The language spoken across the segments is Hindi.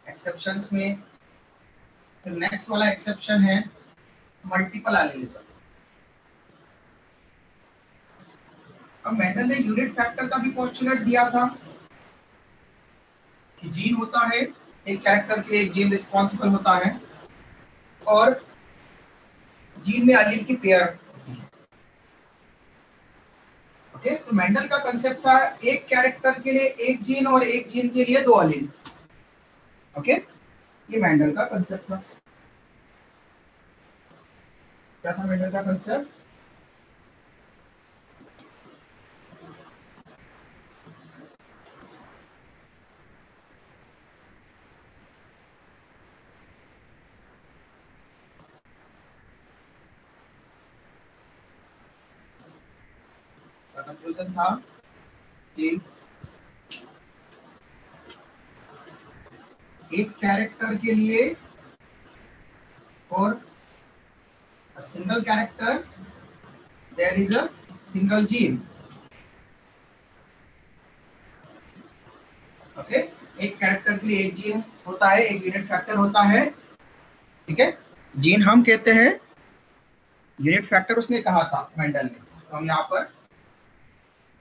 एक्सेप्शंस में नेक्स्ट वाला एक्सेप्शन है मल्टीपल एलिलिज्म। अब मेंडल ने यूनिट फैक्टर का भी पोस्टुलेट दिया था कि जीन होता है, एक कैरेक्टर के लिए एक जीन रिस्पॉन्सिबल होता है और जीन में एलील की पेयर होती है। ओके, तो मेंडल का कंसेप्ट था एक कैरेक्टर के लिए एक जीन और एक जीन के लिए दो एलील। ओके, ये मेंडल का कंसेप्ट था। क्या था मेंडल का कंसेप्ट? कंक्लूजन था कि एक कैरेक्टर के लिए और single character there is a single gene. Okay, एक कैरेक्टर के लिए एक जीन होता है, एक यूनिट फैक्टर होता है। ठीक है, जीन हम कहते हैं, यूनिट फैक्टर उसने कहा था मेंडल ने, तो हम यहाँ पर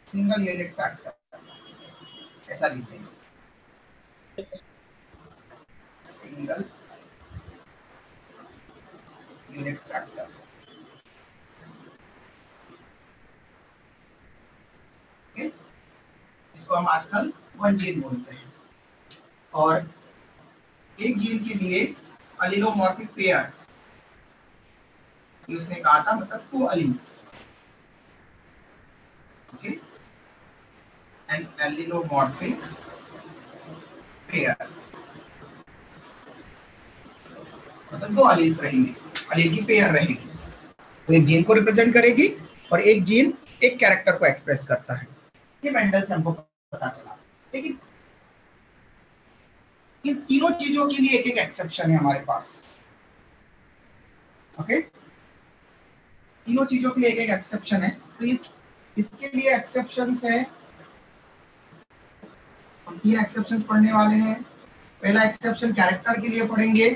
सिंगल यूनिट फैक्टर ऐसा लिख देंगे, सिंगल यूनिट फैक्टर। इसको हम आजकल वन जीन बोलते हैं। और एक जीन के लिए एलिलोमॉर्फिक पेयर, उसने कहा था मतलब 2 एलील्स। ओके, एन एलिलोमॉर्फिक पेयर मतलब 2 एलील्स रहेंगे, एलील की पेयर रहेगी, तो एक जीन को रिप्रेजेंट करेगी और एक जीन एक कैरेक्टर को एक्सप्रेस करता है। ये मेंडल से हमको पता चला। लेकिन इन तीनों चीजों के लिए एक एक एक्सेप्शन है हमारे पास। ओके, तीनों चीजों के लिए एक एक एक्सेप्शन है। तो इसके लिए एक्सेप्शंस है, हम 3 एक्सेप्शंस पढ़ने वाले हैं। पहला एक्सेप्शन कैरेक्टर के लिए पढ़ेंगे,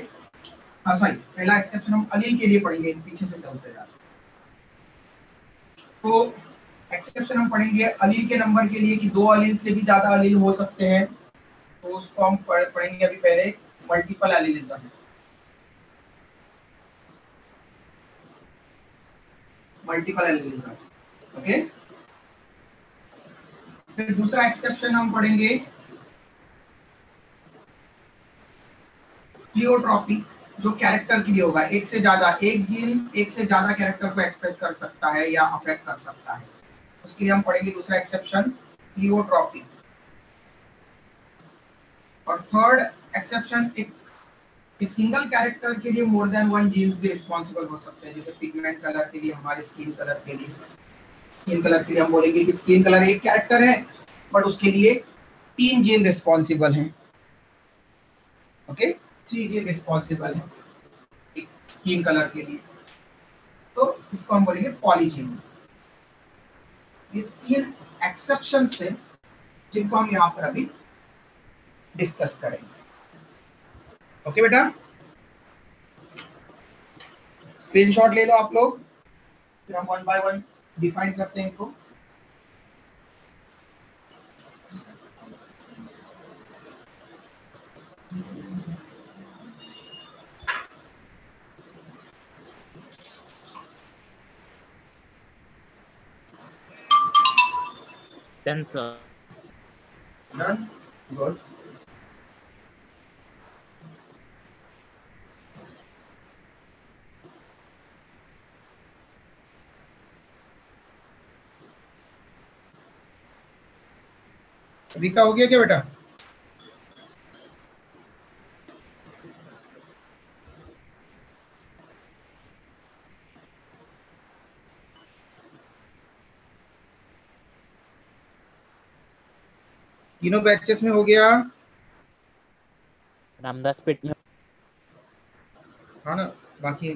पहला एक्सेप्शन हम एलील के लिए पढ़ेंगे, पीछे से चलते जा रहे। तो एक्सेप्शन हम पढ़ेंगे एलील के नंबर के लिए कि 2 एलील से भी ज्यादा एलील हो सकते हैं, तो उसको हम पढ़ेंगे अभी पहले multiple allelism. Multiple allelism. Okay, फिर दूसरा एक्सेप्शन हम पढ़ेंगे प्लियोट्रॉपी, जो कैरेक्टर के लिए होगा, एक से ज्यादा, एक जीन एक से ज्यादा कैरेक्टर को एक्सप्रेस कर सकता है या अफेक्ट कर सकता है, उसके लिए हम पढ़ेंगे दूसरा एक्सेप्शन प्लियोट्रॉपी। और थर्ड एक्सेप्शन, एक सिंगल कैरेक्टर के लिए मोर देन 1 जीन्स भी रिस्पॉन्सिबल हो सकते हैं, जैसे पिगमेंट कलर के लिए, हमारे स्किन कलर के लिए। स्किन कलर के लिए हम बोलेंगे कि स्किन कलर एक कैरेक्टर है बट उसके लिए 3 जीन रिस्पॉन्सिबल हैं। ओके, 3 जीन रिस्पॉन्सिबल है स्किन कलर के लिए, तो इसको हम बोलेंगे पॉलीजीन। ये 3 एक्सेप्शन है जिनको हम यहाँ पर अभी डिस्कस करेंगे। ओके बेटा, स्क्रीनशॉट ले लो आप लोग, फिर हम 1 बाय 1 डिफाइन करते हैं इनको। Done, sir. Done? Good. सभी का हो गया क्या बेटा? तीनों बैचेस में हो गया? रामदास पेट में। हाँ ना, बाकी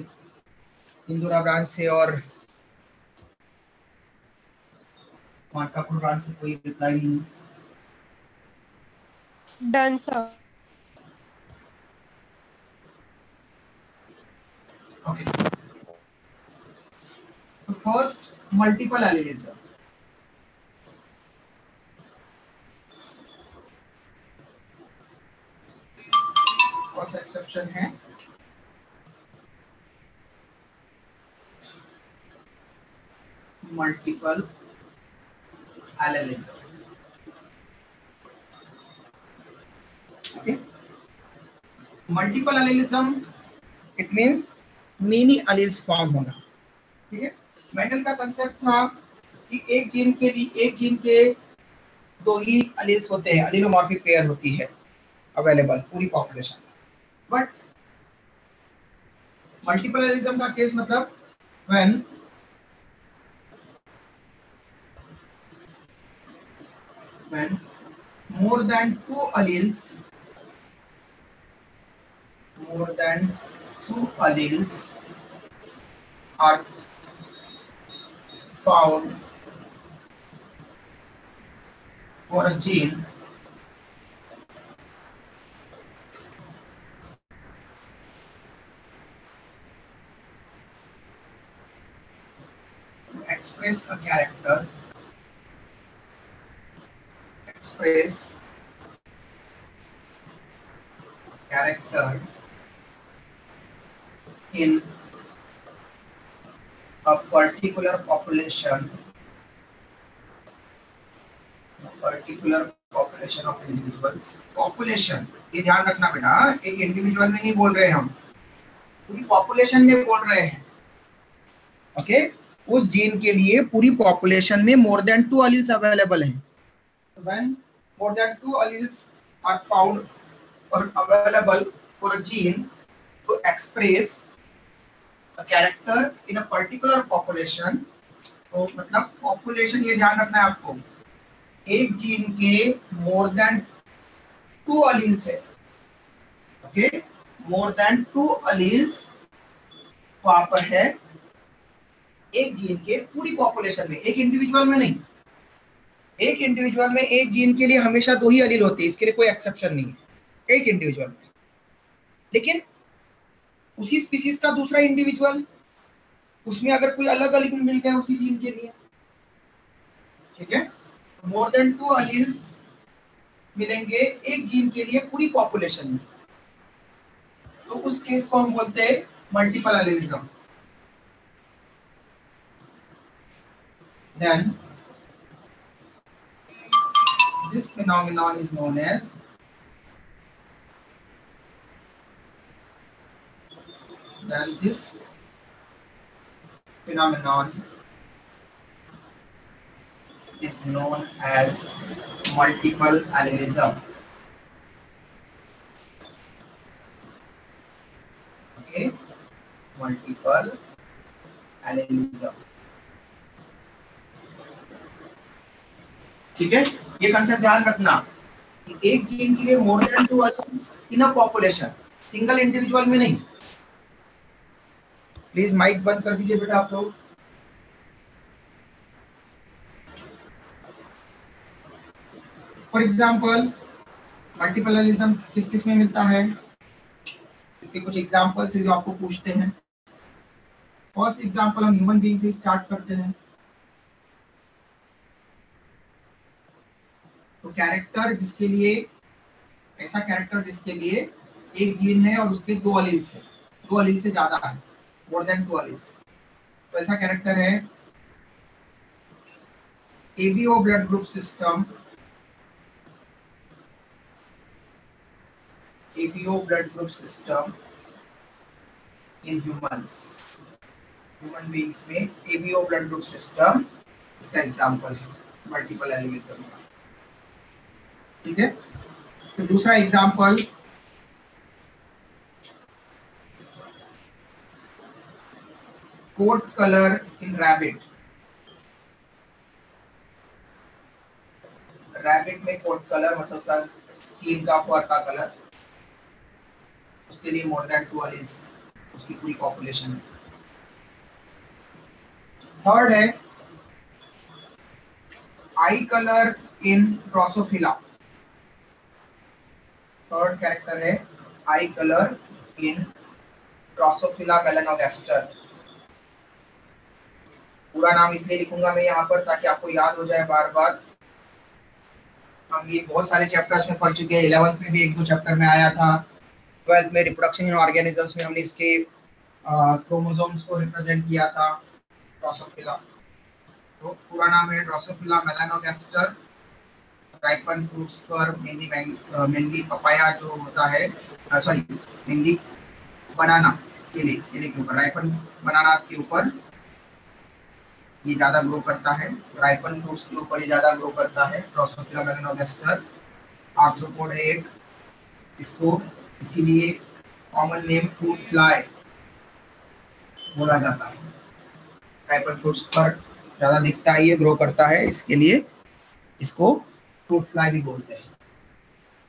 इंदौरा ब्रांच से और मार्कापुर ब्रांच से कोई रिप्लाई नहीं। Done sir. ओके, तो first multiple allelism. First exception है multiple allelism. Okay, multiple allelism it means many alleles form होना। ठीक है, मेंडल का कंसेप्ट था कि एक जीन के दो ही एलील्स होते हैं, एलिलोमॉर्फिक पेयर होती है अवेलेबल पूरी पॉपुलेशन। बट मल्टीपल एलिज्म का केस मतलब when more than two alleles are found for a gene to express a character in a particular population of individuals। Population ये ध्यान रखना बेटा, एक इंडिविजुअल में नहीं बोल रहे हम, पूरी पॉपुलेशन में बोल रहे हैं। ओके, उस जीन के लिए पूरी पॉपुलेशन में मोर देन 2 एलील्स अवेलेबल हैं। When more than 2 alleles are found और available for a gene to express a character in a particular population. तो मतलब पॉपुलेशन ये ध्यान रखना है आपको, एक जीन के मोर देन 2 एलील्स है। ओके, मोर देन 2 एलील्स वहां पर है एक जीन के पूरी पॉपुलेशन में, एक इंडिविजुअल में नहीं। एक इंडिविजुअल में एक जीन के लिए हमेशा 2 ही एलील होते हैं, इसके लिए कोई एक्सेप्शन नहीं है एक इंडिविजुअल में। लेकिन उसी स्पीसीज का दूसरा इंडिविजुअल, उसमें अगर कोई अलग एलील मिल गया उसी जीन के लिए, ठीक है, मोर देन 2 एलील्स मिलेंगे एक जीन के लिए पूरी पॉपुलेशन में, तो उस केस को हम बोलते हैं multiple allelism. Then this phenomenon is known as multiple allelism। Okay, multiple allelism। ठीक है, ये कंसेप्ट ध्यान रखना कि एक जीन के लिए मोर than 2 alleles in a population, single individual में नहीं। प्लीज माइक बंद कर दीजिए बेटा आप लोग। फॉर एग्जांपल मल्टीपल एलिज्म किस किस में मिलता है, इसके कुछ एग्जांपल्स है जो आपको पूछते हैं। फर्स्ट एग्जांपल हम ह्यूमन बीइंग से स्टार्ट करते हैं। तो कैरेक्टर जिसके लिए, ऐसा कैरेक्टर जिसके लिए एक जीन है और उसके 2 एलील्स है, 2 एलील से ज्यादा है, मोर देन 2 एलील्स, तो ऐसा कैरेक्टर है ABO blood group system. ABO blood group system in humans, human beings में ABO blood group system इसका एग्जांपल है मल्टीपल एलिलिज्म का। ठीक है, तो दूसरा example coat colour in rabbit. Rabbit में कोट कलर मतलब उसका स्किन का, फर का कलर, उसके लिए मोर देन 2 एलील्स उसकी पूरी पॉपुलेशन में। थर्ड है eye colour in Drosophila. Third character है eye colour in Drosophila melanogaster. पूरा नाम इसलिए लिखूंगा मैं यहाँ पर ताकि आपको याद हो जाए बार बार। हम ये बहुत सारे चैप्टर्स में पढ़ चुके हैं, 11th में भी एक दो चैप्टर में आया था, 12th में रिप्रोडक्शन इन ऑर्गेनिजम्स में हमने इसके क्रोमोसोम्स को रिप्रेजेंट किया था, ड्रोसोफिला। तो पूरा नाम है ड्रोसोफिला मेलानोगास्टर। राइपन फ्रूट्स पर मेनली पपाया जो होता है, सॉरी मेनली बनाना, केले के ऊपर, राइपन बनानास के ऊपर ये ज्यादा ग्रो करता है, राइपन फ्रूट्स के ऊपर ये ज्यादा ग्रो करता है। ड्रोसोफिला मेलानोगास्टर आर्थ्रोपोड है एक, इसको इसीलिए कॉमन नेम फ्रूट फ्लाई बोला जाता है। राइपन फ्रूट्स पर ज्यादा दिखता है, ये ग्रो करता है, इसके लिए इसको फ्रूट फ्लाई भी बोलते हैं।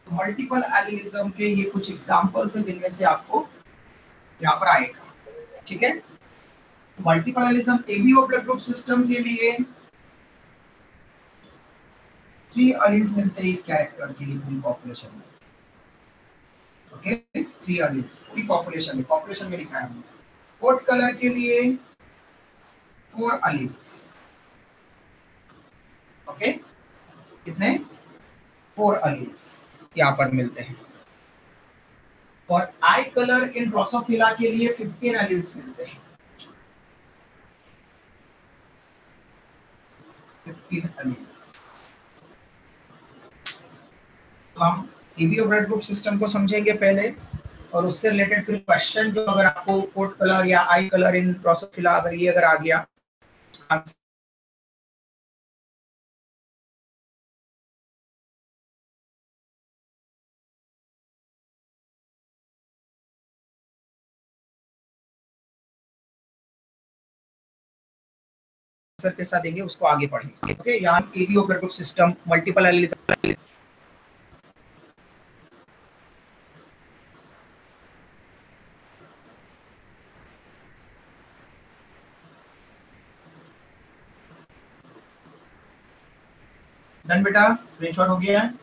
मल्टीपल एलिलिज्म के ये कुछ एग्जांपल्स हैं जिनमें से आपको यहाँ पर आएगा, ठीक है। Multiple allelism ABO blood group system के लिए 3 एलील्स मिलते हैं इस कैरेक्टर के लिए पूरी पॉपुलेशन में। ओके, 3 एलील्स पूरी पॉपुलेशन में लिखा है हमने। कोट कलर के लिए 4 एलील्स। ओके, कितने? 4 एलील्स यहाँ पर मिलते हैं। और आई कलर इन ड्रोसोफिला के लिए 15 एलील्स मिलते हैं। 15 एलील्स। तो हम एबीओ ब्लड ग्रुप सिस्टम को समझेंगे पहले, और उससे रिलेटेड फिर क्वेश्चन जो अगर आपको कोट कलर या आई कलर इन ड्रोसोफिला अगर ये अगर आ गया, आंसर के साथ देंगे, उसको आगे पढ़ेंगे। ओके, यहाँ ABO blood group system multiple allelism done बेटा, स्क्रीनशॉट हो गया है।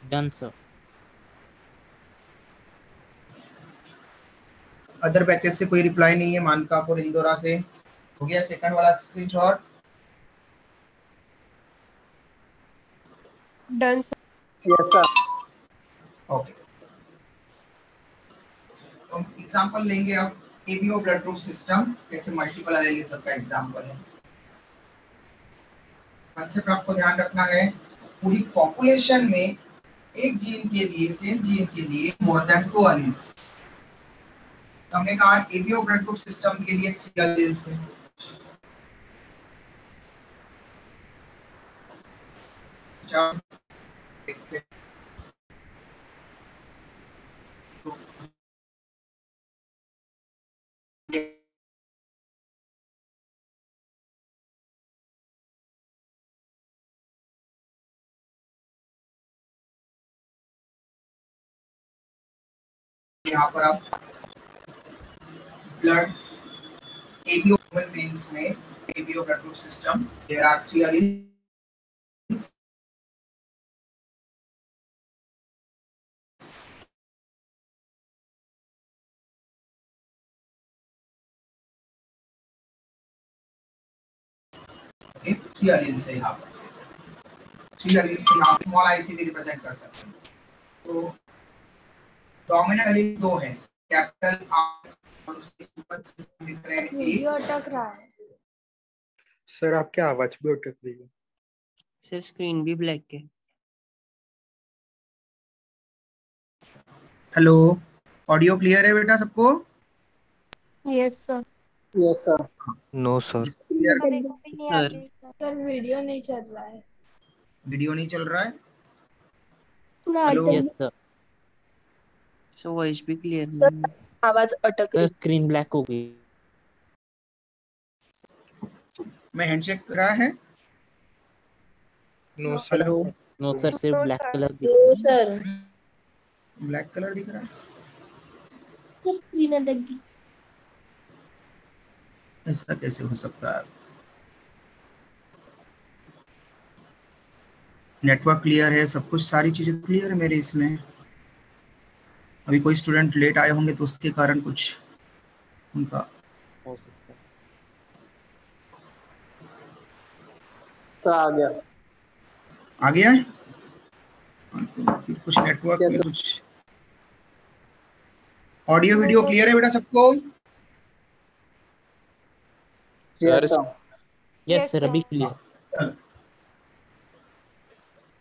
Done sir. अदर बैचेस से कोई रिप्लाई नहीं है, मानकापुर इंदौरा से हो गया सेकंड वाला screenshot. Done sir. Yes sir. Okay, तो एग्जांपल लेंगे अब एबीओ ब्लड ग्रुप सिस्टम कैसे मल्टीपल एलिलिज्म का एग्जांपल है। कंसेप्ट आपको ध्यान रखना है, पूरी पॉपुलेशन में एक जीन के लिए, सेम जीन के लिए मोर देन 2 एलील्स। हमने कहा एबीओ ब्लड ग्रुप सिस्टम के लिए 3 एलील्स हैं। यहाँ पर आप ब्लड एबीओ ह्यूमन बीइंग्स में ABO blood group system, there are 3 alleles. Okay, 3 alleles है यहाँ पर, 3 एलील्स यहाँ स्मॉल आई से भी रिप्रेजेंट कर सकते हैं। तो डोमिनेंट एलील 2 है, कैपिटल आर और उसके ऊपर लिख रहे हैं वीडियो अटक रहा है सर आपकी आवाज भी अटक रही है। सर स्क्रीन भी ब्लैक है। हेलो, ऑडियो क्लियर है बेटा सबको? Yes sir. Yes sir. No sir. Clear? Sir sir video नहीं चल रहा है, वीडियो नहीं चल रहा है? पूरा hello? Yes sir. Sir voice भी क्लियर सर नहीं है। आवाज अटक सर रही। स्क्रीन ब्लैक हो गई। मैं हैंडशेक कर रहा है? No sir. Hello? No sir, सिर्फ ब्लैक कलर दिख नो सर। ब्लैक कलर दिख रहा है? स्क्रीन अटक गई। ऐसा कैसे हो सकता है? नेटवर्क क्लियर है, सब कुछ सारी चीजें क्लियर है मेरे इसमें। अभी कोई स्टूडेंट लेट आए होंगे तो उसके कारण कुछ उनका हो सकता है। सर आ गया। आ गया है। तो कुछ नेटवर्क Yes, में sir. कुछ ऑडियो वीडियो क्लियर है बेटा सबको? Yes, sir. यस सर, अभी क्लियर।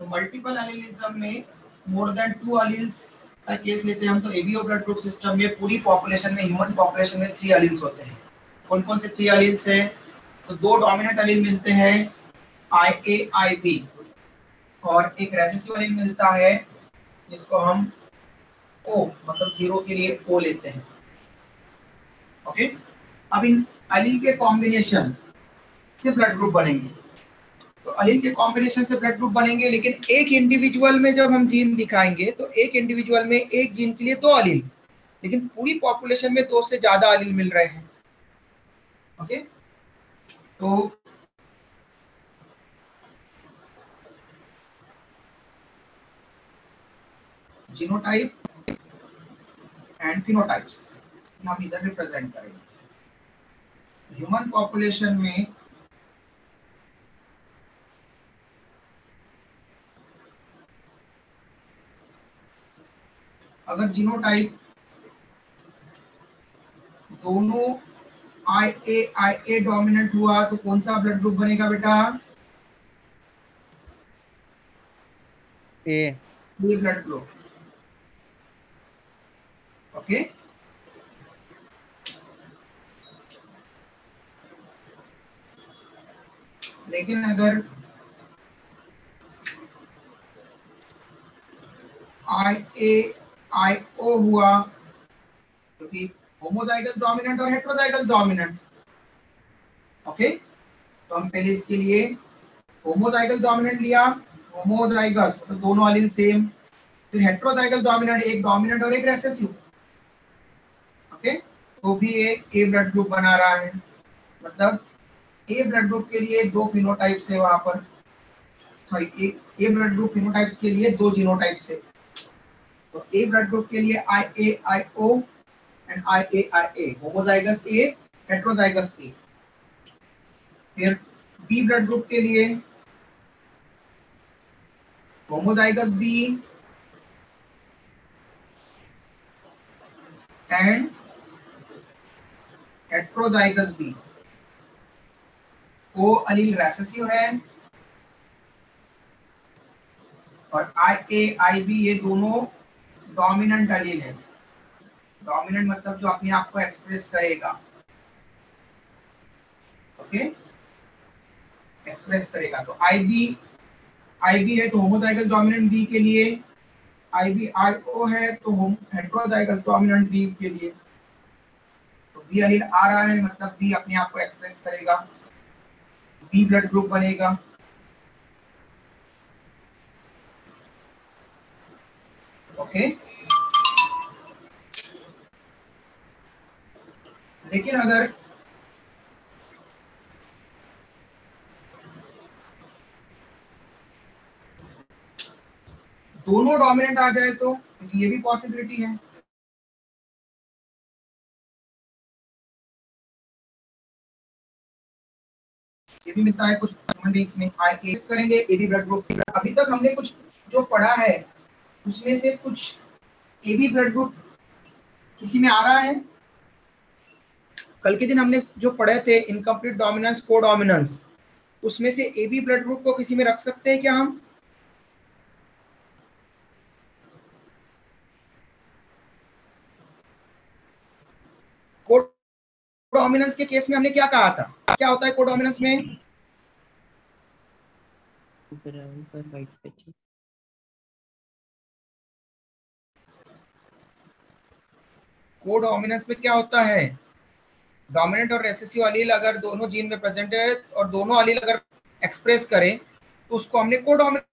तो मल्टीपल एलिलिज्म में मोर देन 2 एलील्स का केस लेते हैं हम, तो एबीओ ब्लड ग्रुप सिस्टम में पूरी पॉपुलेशन में, ह्यूमन पॉपुलेशन में 3 एलील्स होते हैं। कौन कौन से 3 एलील्स हैं? तो 2 डोमिनेंट एलील मिलते हैं IA IB, और एक रेसेसिव एलील मिलता है जिसको हम O मतलब 0 के लिए O लेते हैं। ओके, अब इन एलील के कॉम्बिनेशन से ब्लड ग्रुप बनेंगे। तो एलील के कॉम्बिनेशन से ब्लड ग्रुप बनेंगे, लेकिन एक इंडिविजुअल में जब हम जीन दिखाएंगे तो एक इंडिविजुअल में एक जीन के लिए 2 एलील, लेकिन पूरी पॉपुलेशन में 2 से ज्यादा एलील मिल रहे हैं। ओके, तो जीनोटाइप एंड फिनोटाइप्स हम इधर रिप्रेजेंट करेंगे। ह्यूमन पॉपुलेशन में अगर जीनोटाइप दोनों IA डोमिनेंट हुआ तो कौन सा ब्लड ग्रुप बनेगा बेटा? ए ब्लड ग्रुप। ओके, लेकिन अगर IAIO हुआ, क्योंकि होमोजाइगस डोमिनेंट और हेटेरोजाइगस डोमिनेंट। ओके, तो हम पहले इसके लिए होमोजाइगस डोमिनेंट लिया, होमोजाइगस मतलब दोनों एलील सेम, फिर हेटेरोजाइगस डोमिनेंट, एक डोमिनेंट और एक रेसेसिव। ओके, तो भी एक ए ब्लड ग्रुप बना रहा है, मतलब ए ब्लड ग्रुप के लिए 2 फिनोटाइप्स है वहां पर, सॉरी एक ए ब्लड ग्रुप फिनोटाइप्स के लिए 2 जीनोटाइप्स है। तो ए ब्लड ग्रुप के लिए IAIO and IAIA, homozygous A, heterozygous A. फिर बी ब्लड ग्रुप के लिए homozygous B and heterozygous B. को एलील रेसेसिव है, और IAIB ये दोनों डोमिनेंट एलील है। डोमिनेंट मतलब जो अपने आप को एक्सप्रेस करेगा। ओके, एक्सप्रेस करेगा। तो IB है तो होमोजाइगस डोमिनेंट बी के लिए, IBIO है तो हेटेरोजाइगस डोमिनेंट बी के लिए। तो बी एलील आ रहा है मतलब बी अपने आप को एक्सप्रेस करेगा, बी ब्लड ग्रुप बनेगा। ओके, लेकिन अगर दोनों डोमिनेंट आ जाए तो, क्योंकि ये भी पॉसिबिलिटी है। ये भी मिलता है कुछ ह्यूमन बीइंग्स में। IA करेंगे AB ब्लड ग्रुप। अभी तक हमने कुछ जो पढ़ा है उसमें से कुछ AB ब्लड ग्रुप किसी में आ रहा है? कल के दिन हमने जो पढ़े थे इनकम्प्लीट डोमिनेंस, कोडोमिनेंस, उसमें से AB ब्लड ग्रुप को किसी में रख सकते हैं क्या हम? कोडोमिनेंस के केस में हमने क्या कहा था? क्या होता है कोडोमिनेंस में? ब्राउन पर वाइट पैच। कोडोमिनेंस में क्या होता है? डोमिनेंट और रेसेसिव एलील अगर दोनों जीन में प्रेजेंट है और दोनों एलील अगर एक्सप्रेस करें तो उसको हमने कोडोमिनेंस,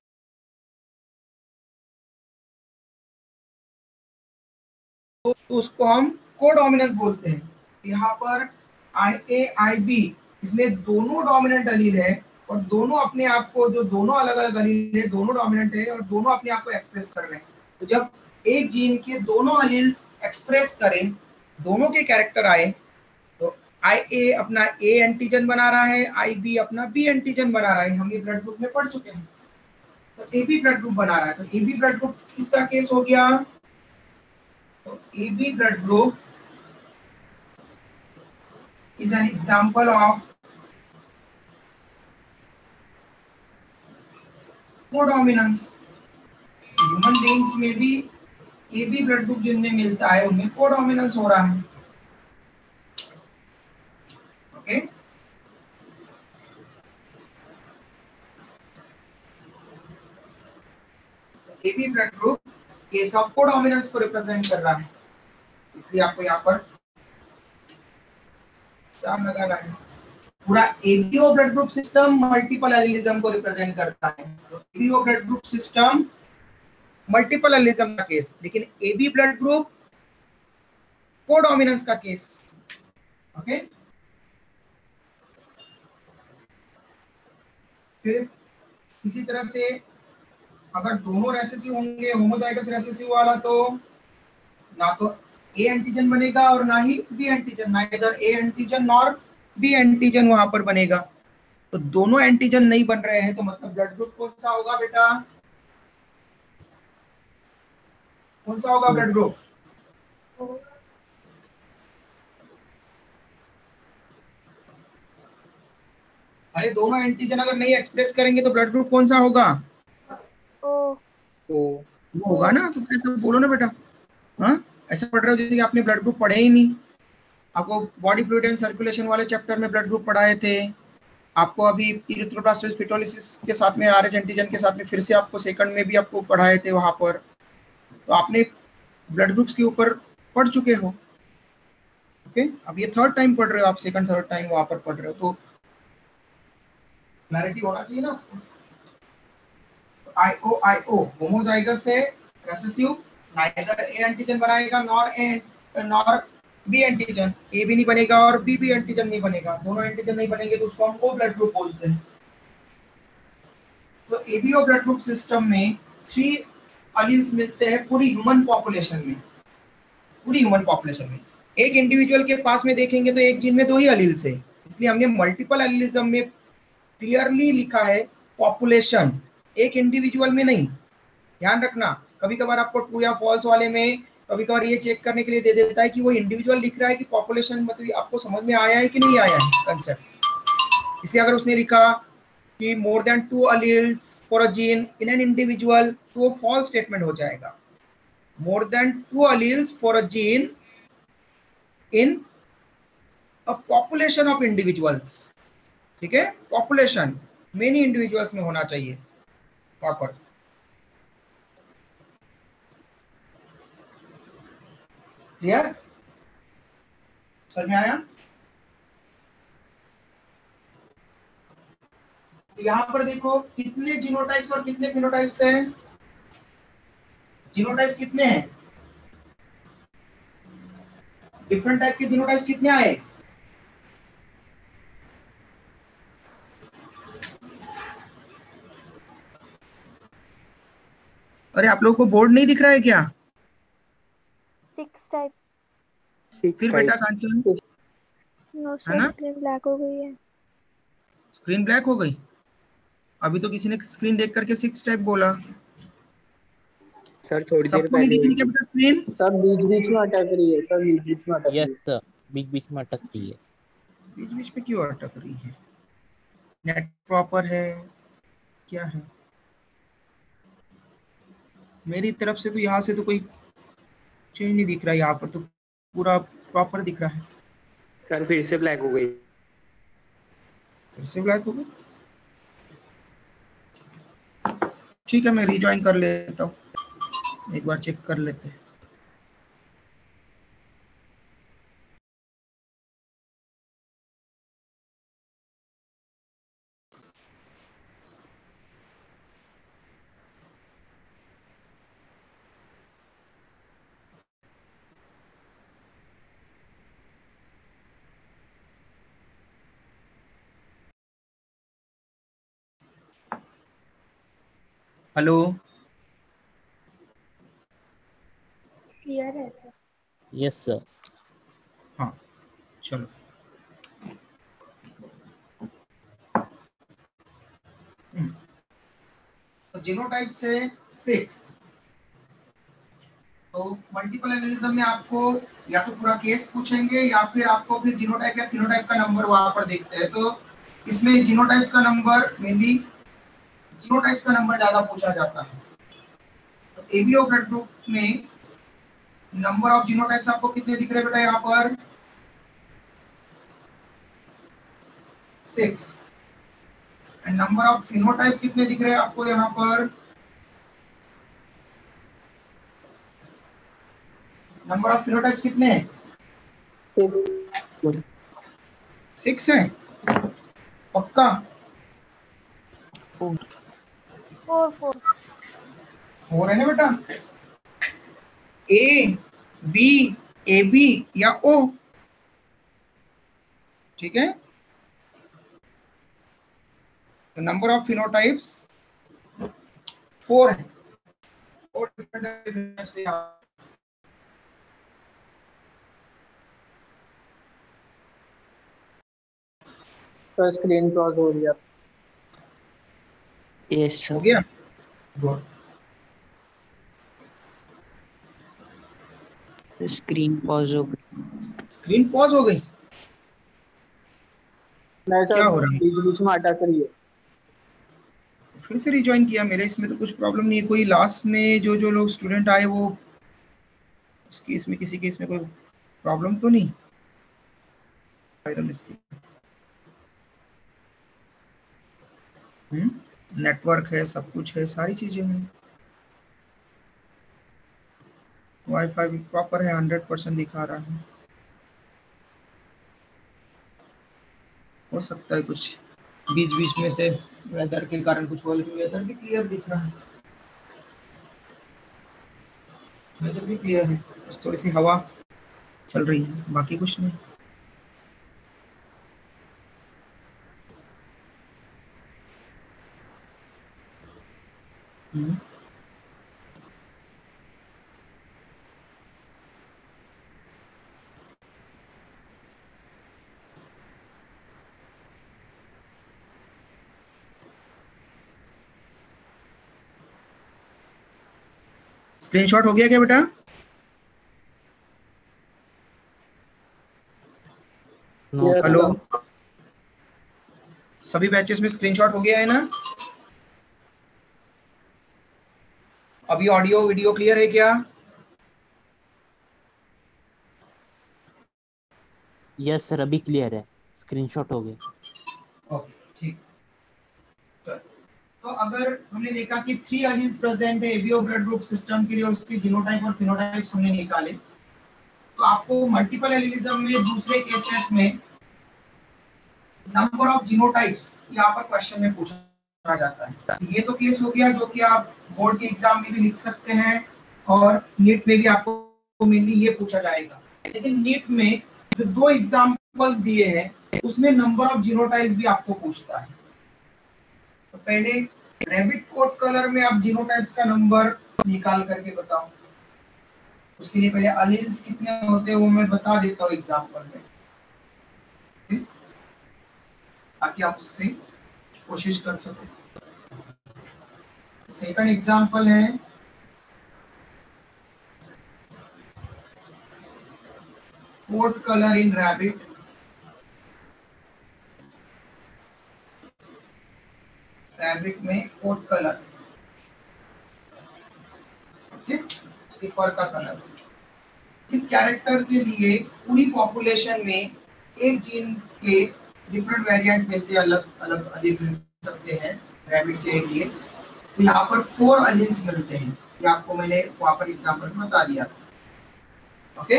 तो उसको हम कोडोमिनेंस बोलते हैं। यहाँ पर IAIB इसमें दोनों डोमिनेंट एलील है और दोनों अपने आप को, जो दोनों अलग अलग एलील है, दोनों डोमिनेंट है और दोनों अपने आप को एक्सप्रेस कर रहे हैं। तो जब एक जीन के दोनों एलील्स एक्सप्रेस करें, दोनों के कैरेक्टर आए, तो आई ए अपना ए एंटीजन बना रहा है, आई बी अपना बी एंटीजन बना रहा है। हम ये ब्लड ग्रुप में पढ़ चुके हैं। तो ए बी ब्लड ग्रुप बना रहा है। तो ए बी ब्लड ग्रुप किसका केस हो गया? तो A B blood group is an example of codominance. Human beings में भी ए बी ब्लड ग्रुप जिनमें मिलता है उनमें कोडोमिनेंस हो रहा है। Okay, A B blood group case of codominance को रिप्रेजेंट कर रहा है, इसलिए आपको यहाँ पर क्या लगाना है। पूरा ABO blood group system multiple allelism को रिप्रेजेंट करता है। तो ABO blood group system multiple allelism का केस, लेकिन एबी ब्लड ग्रुप कोडोमिनेंस का केस। ओके, फिर इसी तरह से अगर दोनों रेसेसिव होंगे, होमोजाइगस रेसेसिव वाला, तो ना तो ए एंटीजन बनेगा और ना ही बी एंटीजन, ना इधर ए एंटीजन और बी एंटीजन वहां पर बनेगा। तो दोनों एंटीजन नहीं बन रहे हैं, तो मतलब ब्लड ग्रुप कौन सा होगा बेटा? कौन सा होगा ब्लड ग्रुप? अरे दोनों एंटीजन अगर नहीं एक्सप्रेस करेंगे तो ब्लड ग्रुप कौन सा होगा? ओ वो होगा ना। तो ऐसा बोलो ना बेटा। हाँ, ऐसा पढ़ रहे हो जैसे कि आपने ब्लड ग्रुप पढ़े ही नहीं। आपको बॉडी फ्लूइड एंड सर्कुलेशन वाले चैप्टर में ब्लड ग्रुप पढ़ाए थे। आपको अभी इरिथ्रोब्लास्टोसिस पिटोलिसिस के साथ में आरएच एंटीजन के साथ में फिर से आपको सेकंड में भी आपको पढ़ाए थे वहां पर। तो आपने ब्लड ग्रुप्स के ऊपर पढ़ चुके हो। ओके, अब ये थर्ड टाइम पढ़ रहे हो आप, सेकंड थर्ड टाइम वहां पर पढ़ रहे हो, तो क्लैरिटी होना चाहिए ना। आईओ होमोजाइगस है, रेसेसिव, नाइदर ए एंटीजन बनाएगा नॉर बी एंटीजन। ए भी नहीं बनेगा और बी भी एंटीजन नहीं बनेगा। दोनों एंटीजन नहीं बनेंगे तो उसको हम ओ ब्लड ग्रुप बोलते हैं। तो एबीओ ब्लड ग्रुप सिस्टम में 3 एलील्स मिलते हैं पूरी ह्यूमन पॉपुलेशन में। पूरी ह्यूमन पॉपुलेशन में एक इंडिविजुअल के पास में देखेंगे तो एक जीन में 2 ही एलील्स है, इसलिए हमने मल्टीपल एलीलिज्म में क्लियरली लिखा है पॉपुलेशन, एक इंडिविजुअल में नहीं। ध्यान रखना, कभी कभार आपको ट्रू या फॉल्स वाले में कभी कभार ये चेक करने के लिए दे देता है कि वो इंडिविजुअल लिख रहा है कि पॉपुलेशन, मतलब आपको समझ में आया है कि नहीं आया है कंसेप्ट। इसलिए अगर उसने लिखा कि मोर than 2 alleles for a gene in an individual, तो वो फॉल्स स्टेटमेंट हो जाएगा। मोर than 2 alleles for a gene in a population of individuals, ठीक है, पॉपुलेशन मेनी इंडिविजुअल्स में होना चाहिए प्रॉपर। क्लियर? समझ में आया? तो यहां पर देखो कितने जीनोटाइप्स और कितने फिनोटाइप्स हैं। जीनोटाइप्स कितने हैं? डिफरेंट टाइप के जीनोटाइप्स कितने आए? अरे आप लोगों को बोर्ड नहीं दिख रहा है क्या? 6 टाइप्स। सिक्स फिर बेटा टाइप्स। कांचन, नो है सर, ना? स्क्रीन ब्लैक हो गई है। स्क्रीन ब्लैक हो गई? अभी तो किसी ने स्क्रीन देख करके 6 टाइप बोला। सर थोड़ी देर सबको नहीं पहले दिख हुई रही क्या थी। बेटा स्क्रीन? सर बीच बीच में अटक रही है, सर बीच बीच में अटक रही यस है। सर, बीच बीच में अटक रही है। बीच बीच में क्यों अटक रही है? नेट प्रॉपर है क्या है? मेरी तरफ से तो यहाँ से तो कोई चेंज नहीं दिख रहा है, यहाँ पर तो पूरा प्रॉपर दिख रहा है। सर फिर से ब्लैक हो गई। फिर से ब्लैक हो गया? ठीक है, मैं रिज्वाइन कर लेता हूँ, एक बार चेक कर लेते हैं। हेलो, क्लियर है सर। Yes sir. हाँ चलो। तो जीनोटाइप्स है 6। तो मल्टीपल एनालिज्म में आपको या तो पूरा केस पूछेंगे या फिर आपको फिर जीनोटाइप या फिनोटाइप का नंबर वहां पर देखते हैं। तो इसमें जीनोटाइप्स का नंबर मेनली जीनोटाइप्स का नंबर ज्यादा पूछा जाता है। तो एबीओ ब्लड ग्रुप में नंबर ऑफ जीनोटाइप्स आपको कितने दिख रहे हैं बेटा यहाँ पर? 6। एंड नंबर ऑफ फिनोटाइप्स कितने दिख रहे हैं आपको यहाँ पर? नंबर ऑफ फिनोटाइप्स कितने हैं? 6। 6 है पक्का? 4 4 4 है ना बेटा? ए बी, ए बी या ओ? ठीक है। तो नंबर ऑफ फिनोटाइप्स 4 है। 4 डिफरेंट टाइप्स से तो स्क्रीन पॉज हो गया। यस हो सर। गया। गुड। स्क्रीन पॉज हो गई। स्क्रीन पॉज हो गई? नहीं क्या सर, हो रहा है? बीच बीच में अटक रही है। फिर से रिज्वाइन किया। मेरे इसमें तो कुछ प्रॉब्लम नहीं है। कोई लास्ट में जो जो लोग स्टूडेंट आए वो उसकी इसमें किसी के इसमें कोई प्रॉब्लम तो नहीं? नेटवर्क है, सब कुछ है, सारी चीजें हैं। वाईफाई भी प्रॉपर है, 100% दिखा रहा है। हो सकता है कुछ बीच बीच में से वेदर के कारण कुछ बोल, वेदर भी क्लियर दिख रहा है। वेदर भी क्लियर है, बस थोड़ी सी हवा चल रही है, बाकी कुछ नहीं। स्क्रीनशॉट हो गया क्या बेटा? No Yes, hello, sir. सभी बैचेस में स्क्रीनशॉट हो गया है ना? अभी ऑडियो वीडियो क्लियर है क्या? यस सर, अभी क्लियर है, स्क्रीनशॉट हो गया। ओके ठीक। तो अगर हमने देखा कि 3 एलील्स प्रेजेंट है एबीओ ब्लड ग्रुप सिस्टम के लिए और उसके जीनोटाइप और फिनोटाइप्स हमने निकाले, तो आपको मल्टीपल एलिलिज्म में दूसरे केसेस में नंबर ऑफ जीनोटाइप्स यहाँ पर क्वेश्चन में पूछा जाता है। ये तो केस हो गया जो कि आप बोर्ड के एग्जाम में भी लिख सकते हैं और नीट में भी आपको मेनली ये पूछा जाएगा। लेकिन नीट में जो 2 एग्जांपल्स दिए हैं उसमें नंबर ऑफ जीनोटाइप्स भी आपको पूछता है। तो पहले रैबिट कोट कलर में आप जीनोटाइप्स का नंबर निकाल करके बताओ। उसके लिए पहले अलील्स कितने होते हैं वो मैं बता देता हूँ एग्जांपल में, ताकि आप उससे कोशिश कर सको। सेकंड एग्जांपल है coat colour in rabbit. Rabbit में कोट कलर, ओके, उसके फर का कलर। इस कैरेक्टर के लिए पूरी पॉपुलेशन में एक जीन के डिफरेंट वेरिएंट मिलते हैं, अलग अलग अलील मिल सकते हैं रैबिट के लिए। तो यहाँ पर 4 अलील्स मिलते हैं, ये आपको मैंने वहां पर एग्जांपल में बता दिया। ओके,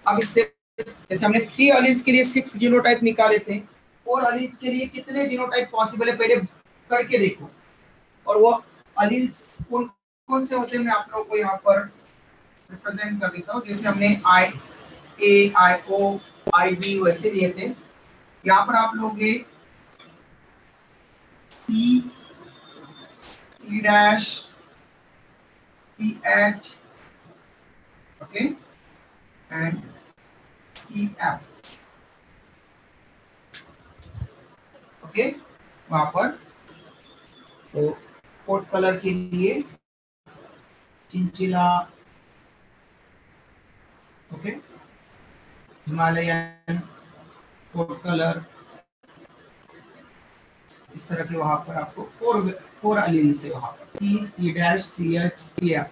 अब इससे जैसे हमने 3 अलील्स के लिए 6 जीनोटाइप निकाले थे, 4 अलील्स के लिए कितने जीनोटाइप पॉसिबल है पहले करके देखो। और वो अलील्स कौन कौन से होते हैं मैं आप लोगों को यहाँ पर रिप्रेजेंट कर देता हूँ। जैसे हमने आई ए, आई ओ, आई बी वैसे लिए थे, यहाँ पर आप लोगे C, C dash, CH, okay, and CF, okay. वहां पर तो कोट कलर के लिए chinchilla, okay, Himalayan, coat colour, इस तरह के वहां पर आपको फोर एलिन से वहां पर C, C', CH, CF।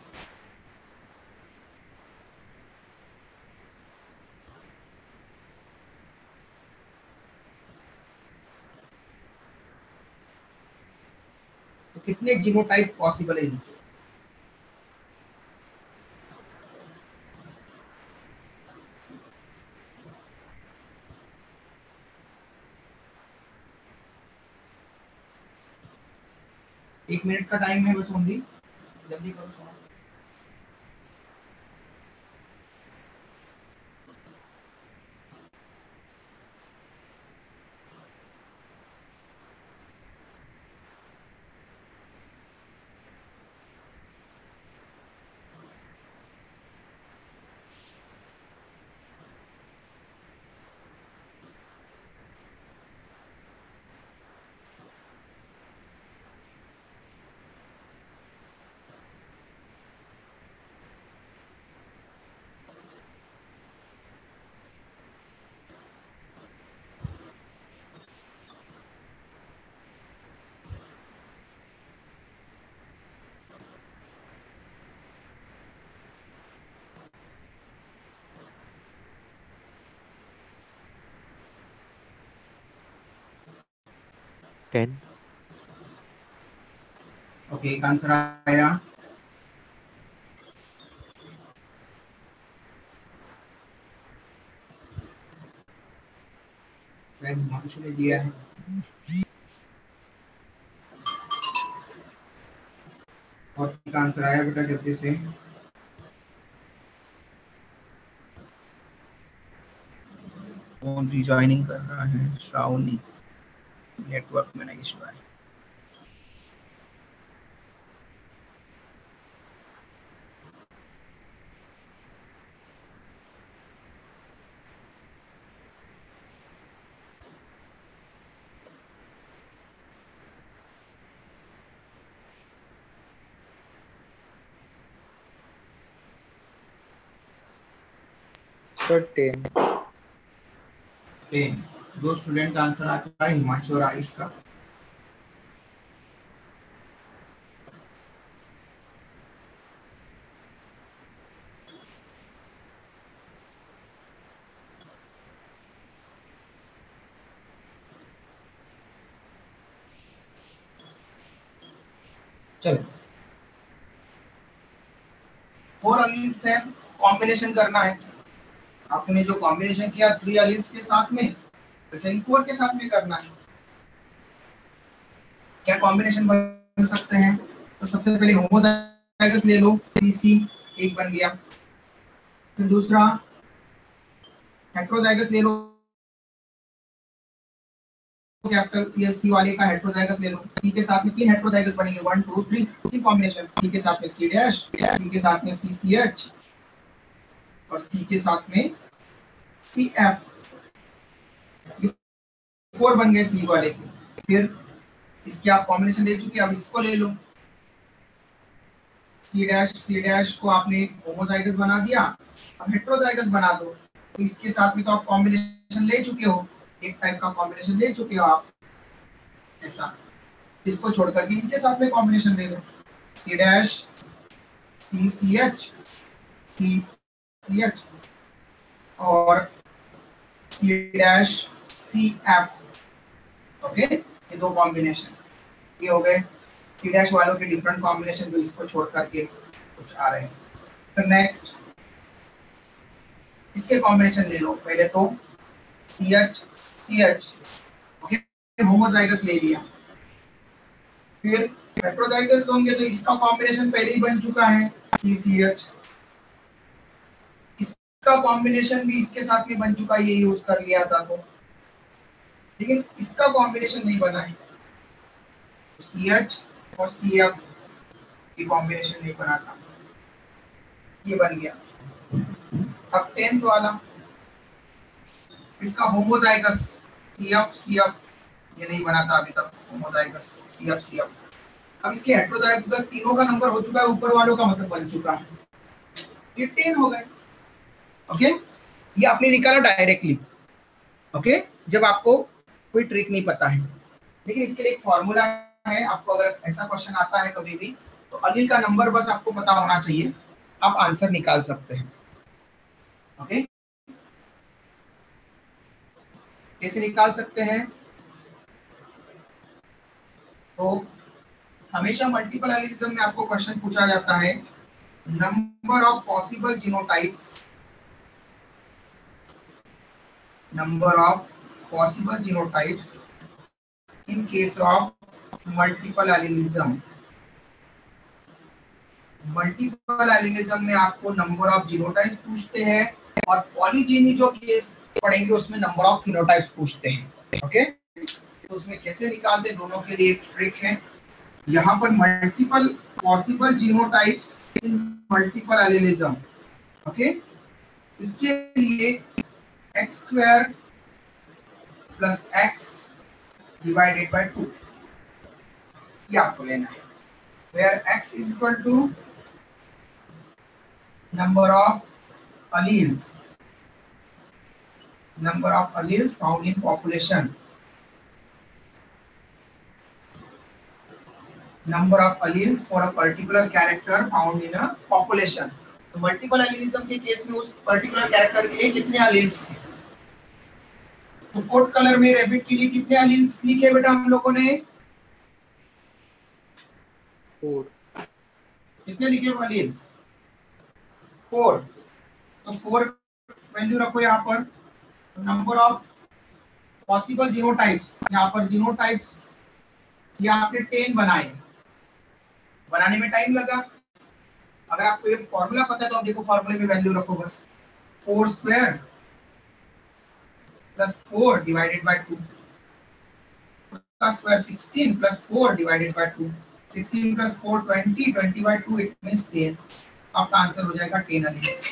तो कितने जीनोटाइप पॉसिबल है इनसे? एक मिनट का टाइम है बस, ओनली जल्दी करो सॉल्व। ओके, एक आंसर आया। हिमांशु ने दिया है। और एक आंसर आया बेटा जल्दी से। कौन रिजॉइनिंग कर रहा है? श्रावणी, नेटवर्क में नहीं इशू है। सर 10। 10, दो स्टूडेंट का आंसर आ चुका है, हिमांशु और आयुष का। चलो, 4 एलिमेंट्स है, कॉम्बिनेशन करना है। आपने जो कॉम्बिनेशन किया 3 एलिमेंट्स के साथ में, वैसे इन 4 के साथ में करना है। क्या कॉम्बिनेशन बन सकते हैं? तो सबसे पहले होमोजाइगस ले लो, CC एक बन गया। फिर दूसरा हेट्रोजाइगस ले लो, कैपिटल PSC वाले का हेट्रोजाइगस ले लो। C के साथ में 3 हेट्रोजाइगस बनेंगे, 1 2 3, 3 कॉम्बिनेशन। C के साथ में C', C के साथ में CCH और C के साथ में CF। 4 बन गए C वाले के। फिर इसके आप कॉम्बिनेशन ले चुके, अब इसको ले लो। C' को आपने होमोजाइगस बना दिया, अब हेट्रोजाइगस बना दो। तो इसके साथ में तो आप कॉम्बिनेशन ले चुके हो, एक टाइप का कॉम्बिनेशन ले चुके हो आप, ऐसा। इसको छोड़ करके इनके साथ में कॉम्बिनेशन ले लो, C', CCH, CCH और C', CF। ओके, ये दो कॉम्बिनेशन ये हो गए C' वालों के डिफरेंट कॉम्बिनेशन, जो इसको छोड़ करके कुछ आ रहे हैं। फिर नेक्स्ट इसके कॉम्बिनेशन ले लो। पहले तो CH, CH, ओके, होमोजाइगस ले लिया। फिर हेट्रोजाइगस होंगे तो इसका कॉम्बिनेशन पहले ही बन चुका है, CCH। इसका कॉम्बिनेशन भी इसके साथ में बन चुका है, ये यूज कर लिया था तो, लेकिन इसका कॉम्बिनेशन नहीं बना है। CH और CF की कॉम्बिनेशन नहीं बना था। ये बन गया। अब 10th वाला, इसका होमोजाइगस CF CF, ये नहीं बना था अभी तक होमोजाइगस CF CF। अब इसके हेटेरोजाइगस तीनों का नंबर हो चुका है, ऊपर वालों का मतलब बन चुका है, ये 10 हो गए। ओके, ये आपने निकाला डायरेक्टली। ओके, जब आपको कोई ट्रिक नहीं पता है, लेकिन इसके लिए एक फॉर्मूला है। आपको अगर ऐसा क्वेश्चन आता है कभी भी, तो अलील का नंबर बस आपको पता होना चाहिए, आप आंसर निकाल सकते हैं। ओके, कैसे निकाल सकते हैं? तो हमेशा मल्टीपल एलिलिज्म में आपको क्वेश्चन पूछा जाता है, number of possible genotypes, number of possible genotypes in case of multiple allelism. Multiple allelism में आपको नंबर ऑफ जीनोटाइप्स पूछते हैं, और पॉलीजीनी जो केस पढ़ेंगे उसमें नंबर ऑफ फिनोटाइप्स पूछते हैं। ओके, तो उसमें कैसे निकालते हैं, दोनों के लिए एक ट्रिक है। यहाँ पर मल्टीपल पॉसिबल जीनोटाइप्स इन मल्टीपल एलिलिज्म, ओके, इसके लिए x square plus x divided by 2 ये आपको लेना है, where x is equal to number of alleles found in population, number of alleles for a particular character found in a population। तो मल्टीपल एलिलिज्म के केस में उस पर्टिकुलर कैरेक्टर के लिए कितने एलील्स हैं। तो कोड कलर में रैबिट के लिए कितने एलील्स लिखे बेटा हम लोगों ने? 4। कितने लिखे हुए एलील्स? 4। तो 4 वैल्यू रखो यहाँ पर। नंबर ऑफ पॉसिबल जीनोटाइप्स, यहाँ पर जीनोटाइप्स ये आपने 10 बनाए, बनाने में टाइम लगा। अगर आपको ये फॉर्मूला पता है तो आप देखो फॉर्मूले में वैल्यू रखो बस, 4 स्क्वायर प्लस 4 डिवाइडेड बाय 2 का square 16 plus 4 divided by 2, 16 plus 4 20, 20 by 2 it means 10। आपका आंसर हो जाएगा 10 एलिमेंट्स।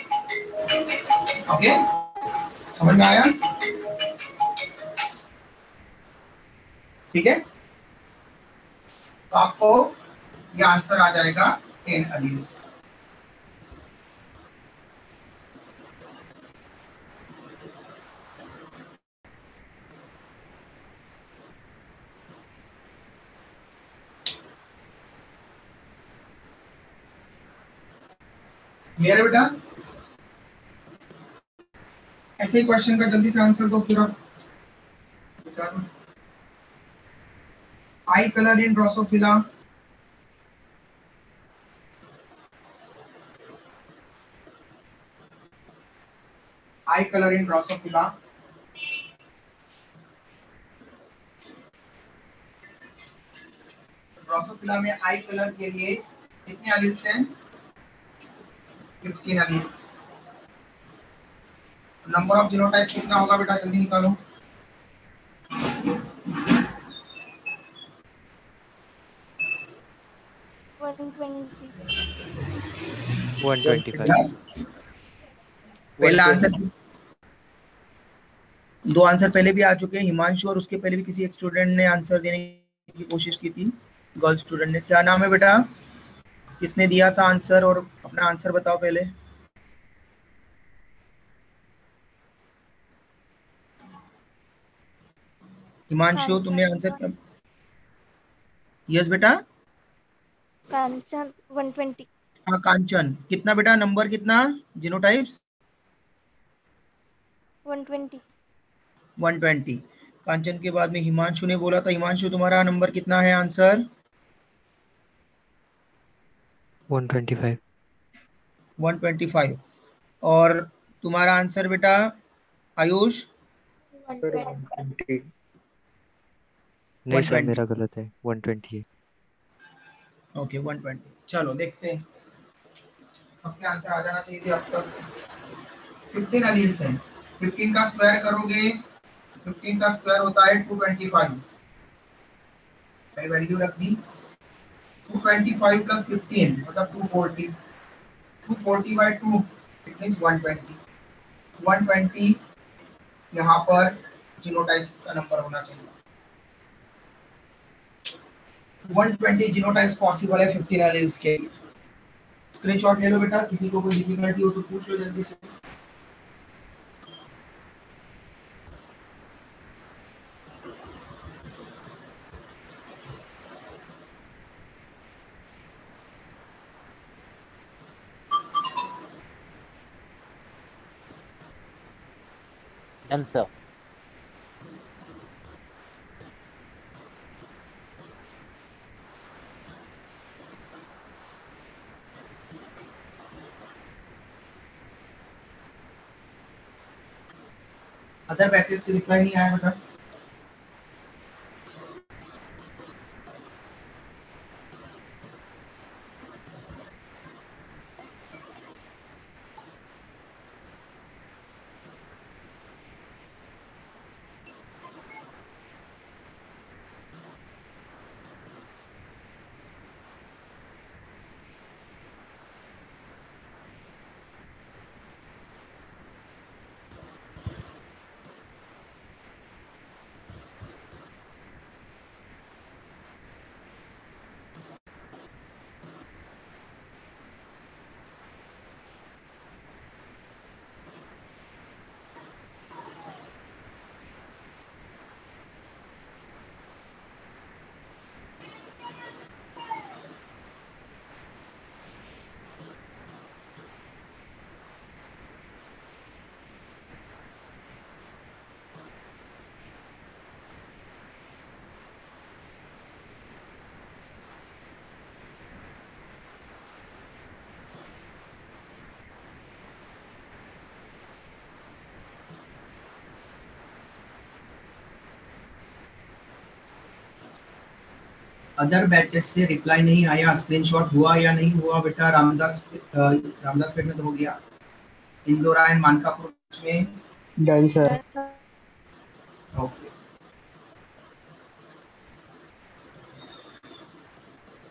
ओके, समझ में आया? ठीक है, तो आपको ये आंसर आ जाएगा 10 एलिमेंट्स। क्लियर है बेटा? ऐसे ही क्वेश्चन का जल्दी से आंसर दो फिर आप। आई colour in Drosophila, I colour in Drosophila, Drosophila में आई कलर के लिए कितने एलील्स हैं? 15 एलील्स। नंबर ऑफ जीनोटाइप्स कितना होगा बेटा, जल्दी निकालो। पहला आंसर, दो आंसर पहले भी आ चुके हैं, हिमांशु और उसके पहले भी किसी एक स्टूडेंट ने आंसर देने की कोशिश की थी, गर्ल स्टूडेंट ने। क्या नाम है बेटा, किसने दिया था आंसर, और अपना आंसर बताओ पहले। हिमांशु तुमने आंसर क्या? यस बेटा, कांचन 120। हाँ कांचन, कितना बेटा नंबर, कितना जीनोटाइप्स? 120। 120। कांचन के बाद में हिमांशु ने बोला था। हिमांशु तुम्हारा नंबर कितना है आंसर? 125। 125। और तुम्हारा आंसर बेटा आयुष? सर 120। नहीं सर 120। मेरा गलत है, 120 है। ओके 120। चलो देखते हैं, सबके आंसर आ जाना चाहिए थे अब तक। 15 एलील्स हैं, 15 का स्क्वायर करोगे, 15 का स्क्वायर होता है 225। मैंने वैल्यू रख दी 225 प्लस 15 मतलब 240। 240/2 इट मींस 120 120 यहाँ पर जीनोटाइप्स का नंबर होना चाहिए। 120 जीनोटाइप्स पॉसिबल है 15 एलील्स के लिए। स्क्रीनशॉट ले लो बेटा, किसी को कोई डिफिकल्टी हो तो पूछ लो जल्दी से। Done sir. अदर बैचेस से रिप्लाई नहीं आया बेटा? अदर बैचेस से रिप्लाई नहीं आया, स्क्रीनशॉट हुआ या नहीं हुआ बेटा? रामदास पेट में तो हो गया, इंदौरा एंड मानकापुर में डन सर। ओके।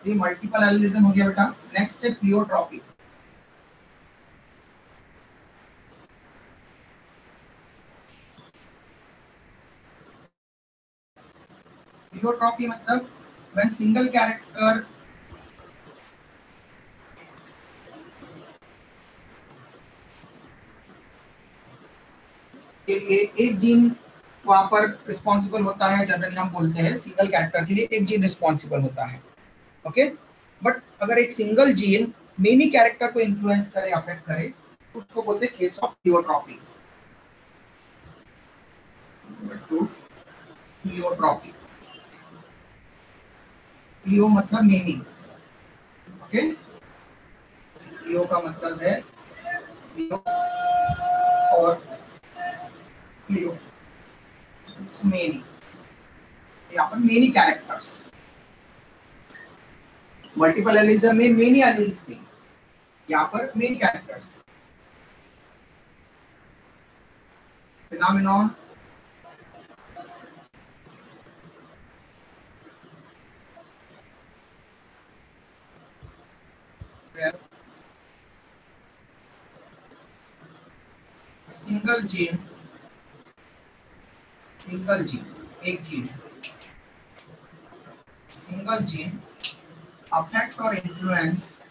ये मल्टीपल एलिलिज्म हो गया बेटा। नेक्स्ट है प्लियोट्रॉपी। प्लियोट्रॉपी मतलब when single character के लिए एक जीन वहां पर रिस्पॉन्सिबल होता है। जनरली हम बोलते हैं सिंगल कैरेक्टर के लिए एक जीन रिस्पॉन्सिबल होता है, ओके। बट अगर एक सिंगल जीन मेनी कैरेक्टर को इन्फ्लुएंस करे, अफेक्ट करे, उसको बोलते हैं केस ऑफ प्लियोट्रॉपी। प्लियोट्रॉपी, प्लियो मतलब मेनी, ओके। प्लियो का मतलब है प्लियो और प्लियो मेनी, यहाँ पर मेनी कैरेक्टर्स। मल्टीपल एलिज्म में मेनी एलील्स नहीं, यहाँ पर मेनी कैरेक्टर्स। फिनोमेनॉन सिंगल जीन एक जीन सिंगल जीन अफेक्ट और इन्फ्लुएंस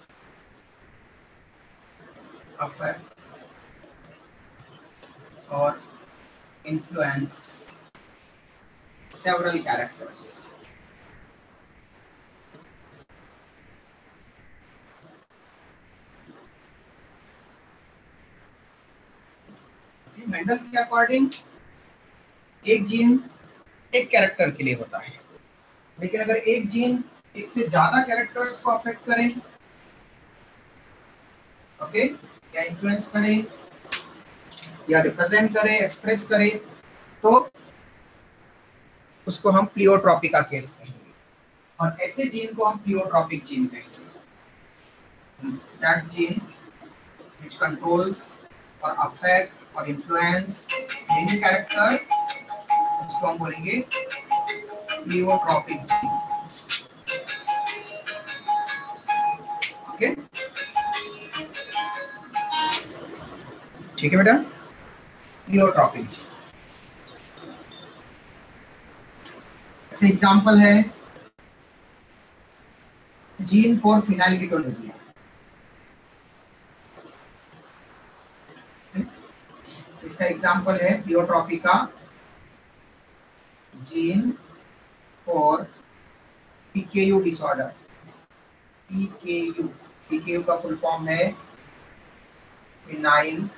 several characters. मेंडल के अकॉर्डिंग एक जीन एक कैरेक्टर के लिए होता है, लेकिन अगर एक जीन एक से ज्यादा कैरेक्टर्स को अफेक्ट करे, ओके, या इन्फ्लुएंस करे या रिप्रेजेंट करे, एक्सप्रेस करे, तो उसको हम प्लियोट्रॉपी का केस कहेंगे। और ऐसे जीन को हम प्लियोट्रॉपिक जीन कहेंगे। That gene which controls or affect or influence many character, उसको हम बोलेंगे प्लियोट्रॉपिक जीन, ओके। ठीक है बेटा, प्लियोट्रॉपिक। ऐसे एग्जांपल है जीन फॉर फिनाइलकेटोनुरिया। इसका एग्जांपल है प्लियोट्रॉपी का gene for PKU disorder. PKU का फुल फॉर्म है फिनाइल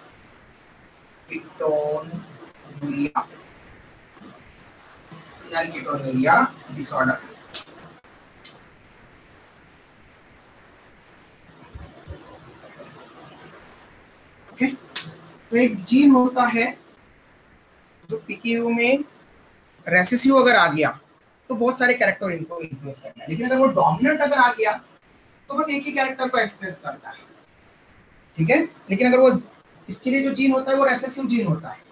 कीटोनुरिया डिसऑर्डर। ओके, तो एक जीन होता है जो पीकेयू में रेसेसिव अगर आ गया तो बहुत सारे कैरेक्टर इनको इन्फ्लुएंस करता है, लेकिन अगर वो डोमिनेंट अगर आ गया तो बस एक ही कैरेक्टर को एक्सप्रेस करता है। ठीक है, लेकिन अगर वो इसके लिए जो जीन होता है वो रेसेसिव जीन होता है।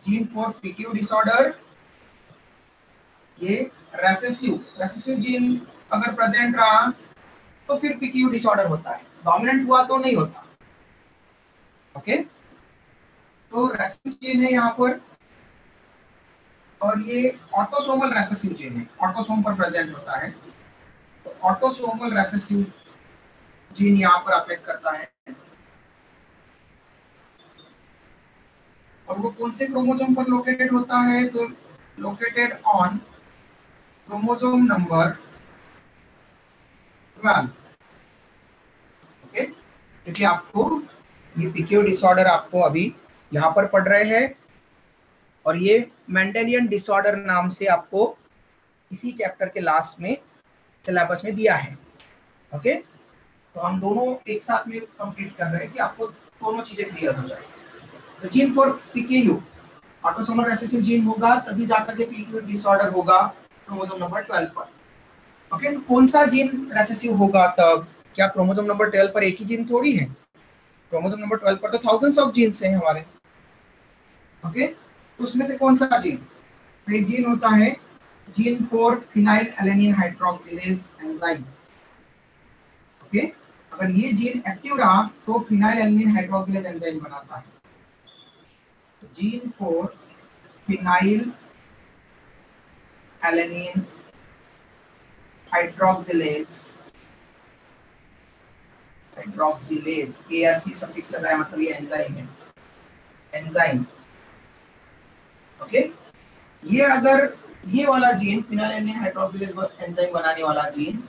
जीन फॉर पीकेयू डिसऑर्डर, ये रेसेसिव जीन अगर प्रेजेंट रहा तो फिर पीकेयू डिसऑर्डर होता है, डोमिनेंट हुआ तो नहीं होता। ओके, तो रेसेसिव जीन है यहाँ पर, और ये ऑटोसोमल रेसेसिव जीन है, ऑटोसोम पर प्रेजेंट होता है। तो ऑटोसोमल रेसेसिव जीन यहाँ पर अफेक्ट करता है, और वो कौन से क्रोमोसोम पर लोकेटेड होता है? तो located on chromosome number 12। Okay, क्योंकि आपको ये पीकेयू डिसऑर्डर आपको अभी यहाँ पर पढ़ रहे हैं, और ये मेंडेलियन डिसऑर्डर नाम से आपको इसी चैप्टर के लास्ट में सिलेबस में दिया है। ओके, तो हम दोनों एक साथ में कंप्लीट कर रहे हैं कि आपको दोनों चीजें क्लियर हो जाए। तो gene for PKU autosomal recessive gene होगा, तभी जाकर के पीकेयू डिसऑर्डर होगा क्रोमोसोम नंबर 12 पर। ओके, तो कौन सा जीन रेसेसिव होगा तब? क्या क्रोमोसोम नंबर 12 पर एक ही जीन थोड़ी है? क्रोमोसोम नंबर 12 पर तो थाउजेंड्स ऑफ जीन्स हैं हमारे। ओके, तो उसमें से कौन सा जीन? तो एक जीन होता है gene for phenyl alanine hydroxylase enzyme. Okay, अगर ये जीन एक्टिव रहा तो फिनाइल एलेनिन हाइड्रोक्सिलेज एंजाइम बनाता है। Gene for phenyl alanine hydroxylase ASC suffix लगाया, मतलब ये एंजाइम है, एंजाइम। ओके, ये अगर ये वाला gene phenyl alanine hydroxylase enzyme बनाने वाला जीन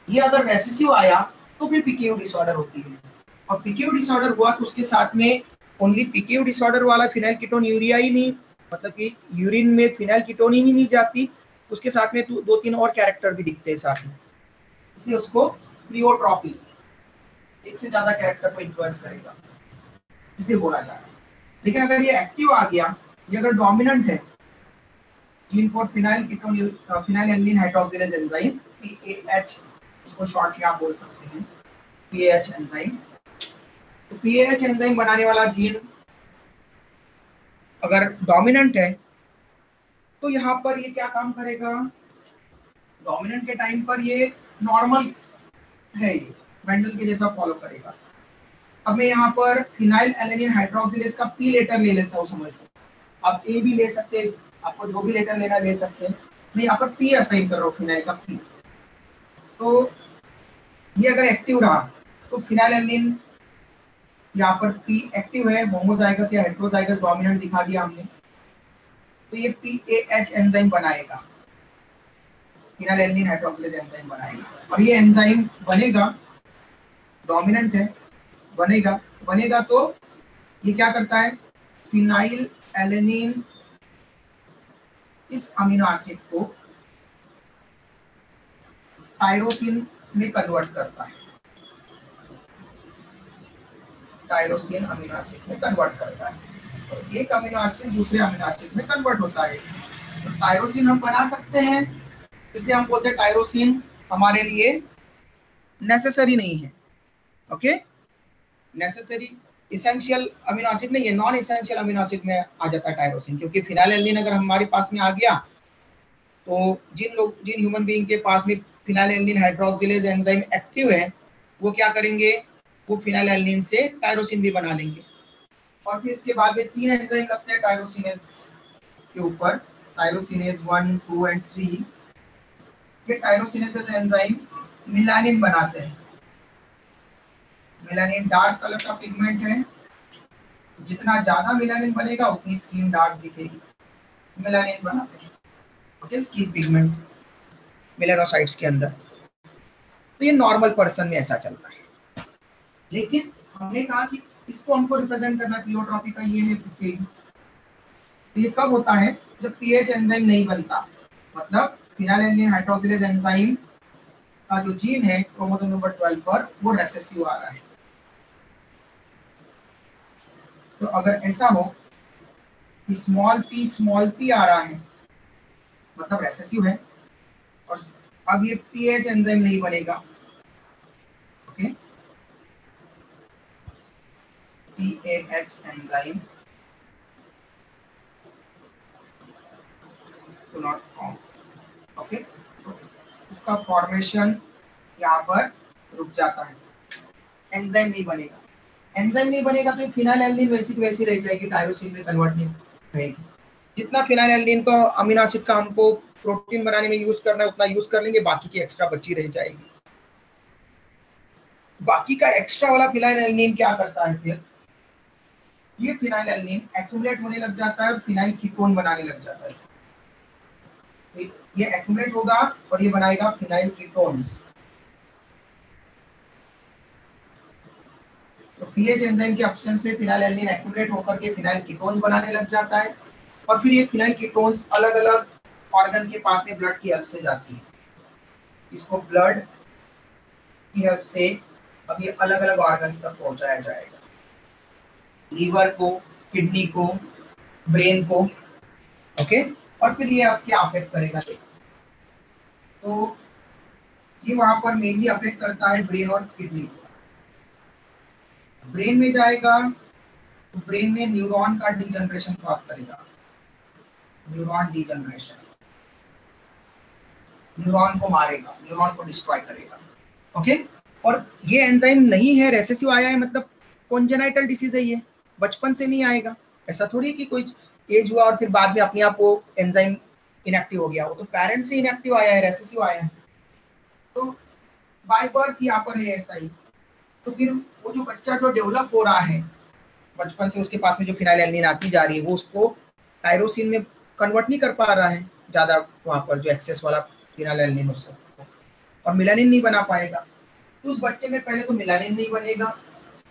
ये अगर रेसेसिव आया तो फिर पीकेयू डिसऑर्डर होती है। और पीकेयू डिसऑर्डर हुआ तो उसके साथ में ओनली पीकेयू डिसऑर्डर वाला फिनाइलकीटोन्यूरिया ही नहीं, मतलब कि यूरिन में फिनाइलकीटोन ही नहीं जाती, उसके साथ में 2-3 और कैरेक्टर भी दिखते हैं साथ में, इसलिए उसको प्लियोट्रॉपी, एक से ज्यादा कैरेक्टर को इन्फ्लुएंस करेगा, इसलिए बोला जा रहा है। लेकिन अगर ये एक्टिव आ गया, ये अगर डोमिनेंट है, gene for phenyl alanine hydroxylase enzyme PAH, इसको शॉर्ट में आप बोल सकते हैं PAH एंजाइम। तो PAH एंजाइम बनाने वाला जीन अगर डोमिनेंट है तो यहाँ पर ये क्या काम करेगा? डोमिनेंट के टाइम पर ये नॉर्मल है, ये मेंडल के जैसा फॉलो करेगा। अब मैं यहाँ पर फिनाइल एलेनिन हाइड्रोक्सिलेज का P लेटर ले लेता हूँ, समझ लो। आप A भी ले सकते हैं, आपको जो भी लेटर लेना ले सकते हैं। मैं यहाँ पर P असाइन कर रहा हूँ, फिनाइल का P। तो ये अगर एक्टिव रहा तो फिनाइल एलेनिन, यहाँ पर P एक्टिव है, होमोजाइगस या हेटेरोजाइगस डोमिनेंट दिखा दिया हमने, तो ये PAH एंजाइम बनाएगा, फिनाइल एलेनिन हाइड्रोक्सिलेज एंजाइम बनाएगा। और ये एंजाइम बनेगा, डोमिनेंट है, बनेगा तो ये क्या करता है? फिनाइल एलेनिन इस अमीनो एसिड को टायरोसिन में कन्वर्ट करता है, टायरोसिन अमीनो एसिड में कन्वर्ट करता है। तो एक अमीनो एसिड दूसरे अमीनो एसिड में कन्वर्ट होता है। तो टायरोसिन हम बना सकते हैं, इसलिए हम बोलते हैं टायरोसिन हमारे लिए नेसेसरी नहीं है। Okay, necessary essential amino acid नहीं है, नॉन इसेंशियल अमीनो एसिड में आ जाता है टायरोसिन, क्योंकि फिनाइल एलेनिन अगर हमारे पास में आ गया तो जिन ह्यूमन बीइंग के पास में phenyl alanine hydroxylase enzyme active है, वो क्या करेंगे? वो फिनाइलएलनिन से टायरोसिन भी बना लेंगे। और फिर इसके बाद में 3 एंजाइम लगते हैं टायरोसिनेज के ऊपर, टायरोसिनेज 1, 2 एंड 3। ये टायरोसिनेज एंजाइम मिलानिन बनाते हैं। मिलानिन डार्क कलर का पिगमेंट है, जितना ज्यादा मिलानिन बनेगा उतनी स्किन डार्क दिखेगी। मिलानिन बनाते हैं, ओके, स्किन पिगमेंट मेलानोसाइट्स के अंदर। तो ये नॉर्मल पर्सन में ऐसा चलता है, लेकिन हमने कहा कि इसको हमको रिप्रेजेंट करना प्लियोट्रॉपी का ये है PKE। तो ये कब होता है? जब पीएच एंजाइम नहीं बनता, मतलब फिनाइलएलनिन हाइड्रोक्सिलेज एंजाइम का जो जीन है क्रोमोसोम नंबर 12 पर, वो रेसेसिव आ रहा है। तो अगर ऐसा हो कि स्मॉल p आ रहा है, मतलब रेसेसिव है, और अब ये पीएच एंजाइम नहीं बनेगा, okay, pH enzyme do not form, okay. तो इसका फॉर्मेशन यहाँ पर रुक जाता है, एंजाइम नहीं बनेगा। एंजाइम नहीं बनेगा तो फिनाइलएलनिन वैसी की वैसी रह जाएगी, टायरोसिन में कन्वर्ट नहीं रहेगी। जितना फिनाइलएलनिन को अमीनो एसिड का हमको प्रोटीन बनाने में यूज करना है उतना यूज कर लेंगे, बाकी की एक्स्ट्रा बची रह जाएगी। बाकी का एक्स्ट्रा वाला फिनाइलएलनिन क्या करता है? फिर ये फिनाइलएलनिन एक्यूमुलेट होने लग जाता है, फिनाइल कीटोन बनाने लग जाता है। तो ये एक्यूमुलेट होगा और ये बनाएगा फिनाइल कीटोन्स। तो पीएच एंजाइम के एब्सेंस में फिनाइलएलनिन एक्यूमुलेट होकर के फिनाइल कीटोन्स बनाने लग जाता है, और फिर ये फिनाइल कीटोन्स अलग अलग ऑर्गन के पास में ब्लड की हेल्प से जाती है। इसको ब्लड की हेल्प से अब ये अलग अलग ऑर्गन्स तक पहुंचाया जाएगा, लीवर को, किडनी को, ब्रेन को, ओके। और फिर ये अब क्या अफेक्ट करेगा? तो ये वहां पर मेनली अफेक्ट करता है ब्रेन और किडनी को। ब्रेन में जाएगा तो ब्रेन में न्यूरॉन का डीजनरेशन कॉज करेगा, न्यूरॉन डीजनरेशन, न्यूरॉन को मारेगा, न्यूरॉन को डिस्ट्रॉय करेगा, ओके। और ये एंजाइम नहीं है, रेसेसिव आया है, मतलब कॉन्जेनाइटल डिसीज है, ये बचपन से नहीं आएगा। ऐसा थोड़ी कि कोई एज हुआ और फिर बाद में अपने आप वो एंजाइम इनएक्टिव हो गया, वो तो पेरेंट्स से इनएक्टिव आया है, रेसेसिव आया है। तो बाय बर्थ यहाँ पर है ऐसा ही। तो फिर वो जो बच्चा जो डेवलप हो रहा है बचपन से, उसके पास में जो फिनाइलएलनिन आती जा रही है, वो उसको टायरोसिन में कन्वर्ट नहीं कर पा रहा है ज्यादा, वहां पर जो एक्सेस वाला फिनाइलएलनिन उससे, और मिलानिन नहीं बना पाएगा। तो उस बच्चे में पहले तो मिलानिन नहीं बनेगा,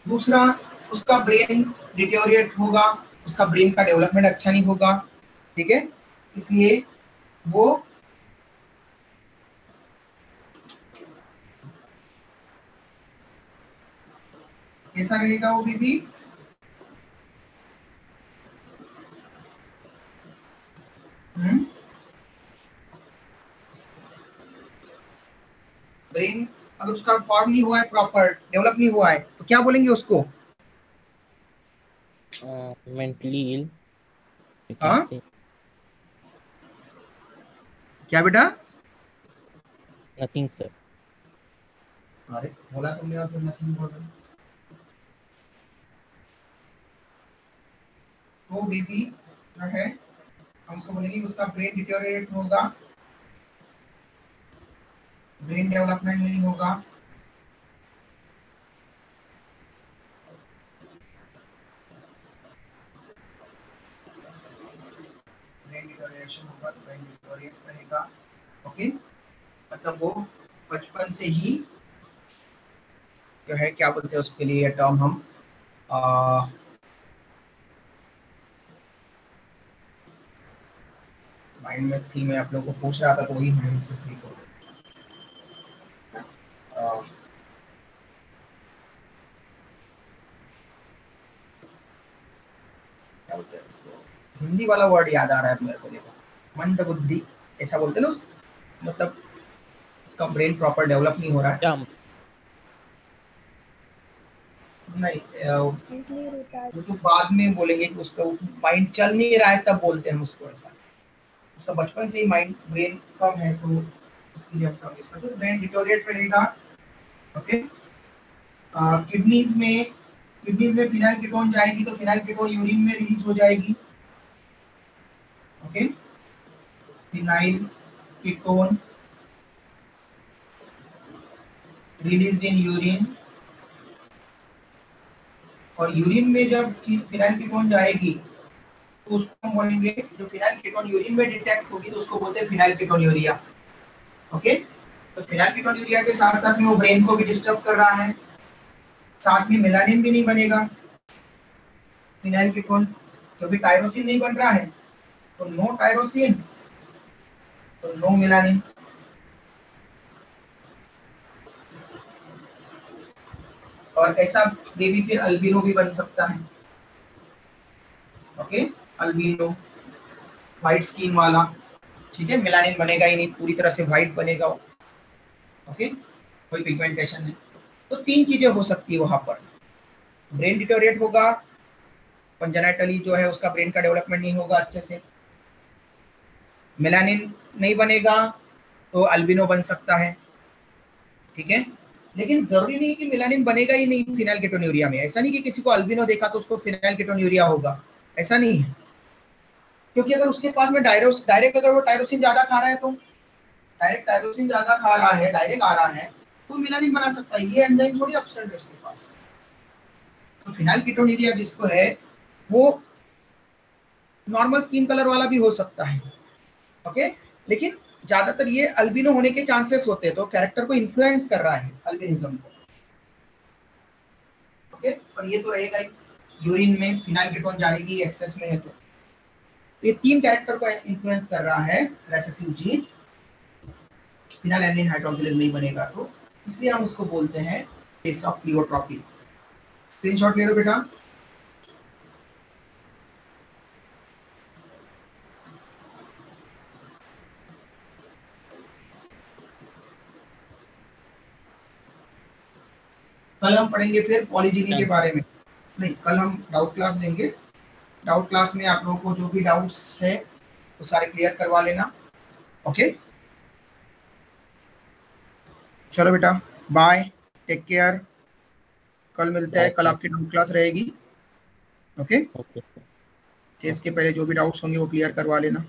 दूसरा उसका ब्रेन डिटेरियोरेट होगा, उसका ब्रेन का डेवलपमेंट अच्छा नहीं होगा, ठीक है। इसलिए वो कैसा रहेगा? वो भी ब्रेन अगर उसका फॉर्म नहीं हुआ है, प्रॉपर डेवलप नहीं हुआ है, तो क्या बोलेंगे उसको? मेंटली इल, हाँ, क्या बेटा? Nothing sir. अरे बोला तुमने और तुम नथिंग बोल रहे हो। तो बेबी जो है हम उसको बोलेंगे उसका ब्रेन डिटेरियोरेट होगा, ब्रेन डेवलपमेंट नहीं होगा, ब्रेन डिटेरियोरेशन होगा, ब्रेन डिटेरियोरेट रहेगा, ओके। मतलब वो बचपन से ही जो है, क्या बोलते हैं उसके लिए टर्म हम, माइंड में थी, मैं आप लोगों को पूछ रहा था तो वही माइंड से फ्री हो क्या बोलते हैं उसको? हिंदी वाला वर्ड याद आ रहा है मेरे को, देखो, मंद बुद्धि ऐसा बोलते हैं ना उसको, मतलब उसका ब्रेन प्रॉपर डेवलप नहीं हो रहा है। नहीं, वो तो बाद में बोलेंगे कि उसका माइंड चल नहीं रहा है, तब बोलते हैं हम उसको ऐसा। उसका बचपन से ही माइंड ब्रेन कम है, तो उसकी जब कम, इसका तो ब्रेन डिटोरिएट रहेगा, ओके। किडनीज में फिनाइल कीटोन जाएगी तो फिनाइल कीटोन यूरिन में रिलीज हो जाएगी। Okay, phenyl ketone release in urine, और यूरिन में जब फिनाइल कीटोन जाएगी तो उसको हम बोलेंगे, जो फिनाइल कीटोन यूरिन में डिटेक्ट होगी तो उसको बोलते हैं फिनाइल कीटोन्यूरिया। ओके, तो फिनाइल कीटोन्यूरिया के साथ साथ में वो ब्रेन को भी डिस्टर्ब कर रहा है, साथ में मेलानिन भी नहीं बनेगा। फिनाइल कीटोन क्योंकि टायरोसिन नहीं बन रहा है, तो नो टायरोसिन तो नो मेलानिन। और ऐसा बेबी फिर अल्बिनो भी बन सकता है। ओके, अल्बिनो व्हाइट स्किन वाला, ठीक है, मेलानिन बनेगा ही नहीं, पूरी तरह से व्हाइट बनेगा। ओके, कोई पिगमेंटेशन नहीं। तो 3 चीजें हो सकती है वहां पर, ब्रेन डिटोरिएट होगा, कंजेनिटली जो है उसका ब्रेन का डेवलपमेंट नहीं होगा अच्छे से, मेलानिन नहीं बनेगा तो अल्बिनो बन सकता है। ठीक है, लेकिन जरूरी नहीं कि मेलानिन बनेगा ही नहीं फिनाइल कीटोन्यूरिया में। ऐसा नहीं कि किसी को अल्बिनो देखा तो उसको फिनाइल कीटोन्यूरिया होगा, ऐसा नहीं है। क्योंकि अगर उसके पास में डायरेक्ट अगर वो टायरोसिन ज्यादा खा रहा है, तो डायरेक्ट टायरोसिन ज्यादा खा रहा है, डायरेक्ट आ रहा है, तो मेलानिन बना सकता है। ये एंजाइम थोड़ी एब्सेंट है उसके पास। तो फिनाइल कीटोन्यूरिया जिसको है वो नॉर्मल स्किन कलर वाला भी हो सकता है। ओके, लेकिन ज्यादातर ये अल्बिनो होने के चांसेस होते हैं, तो कैरेक्टर को इन्फ्लुएंस कर रहा है अल्बिनिज्म को। ओके, और ये तो रहेगा यूरिन में फिनाइल कीटोन जाएगी एक्सेस में है, तो ये 3 कैरेक्टर को इन्फ्लुएंस कर रहा है रेसेसिव जीन। फिनाइलएलानाइन हाइड्रोक्सिलेज नहीं बनेगा, तो इसलिए हम उसको बोलते हैं केस ऑफ प्लियोट्रॉपी। स्क्रीनशॉट ले लो बेटा। कल हम पढ़ेंगे फिर पॉलीजीनी के बारे में। नहीं, कल हम डाउट क्लास देंगे। डाउट क्लास में आप लोगों को जो भी डाउट्स है वो सारे क्लियर करवा लेना। ओके, चलो बेटा, बाय, टेक केयर, कल मिलते हैं। कल आपकी डाउट क्लास रहेगी। Okay, okay. केस के पहले जो भी डाउट्स होंगे वो क्लियर करवा लेना।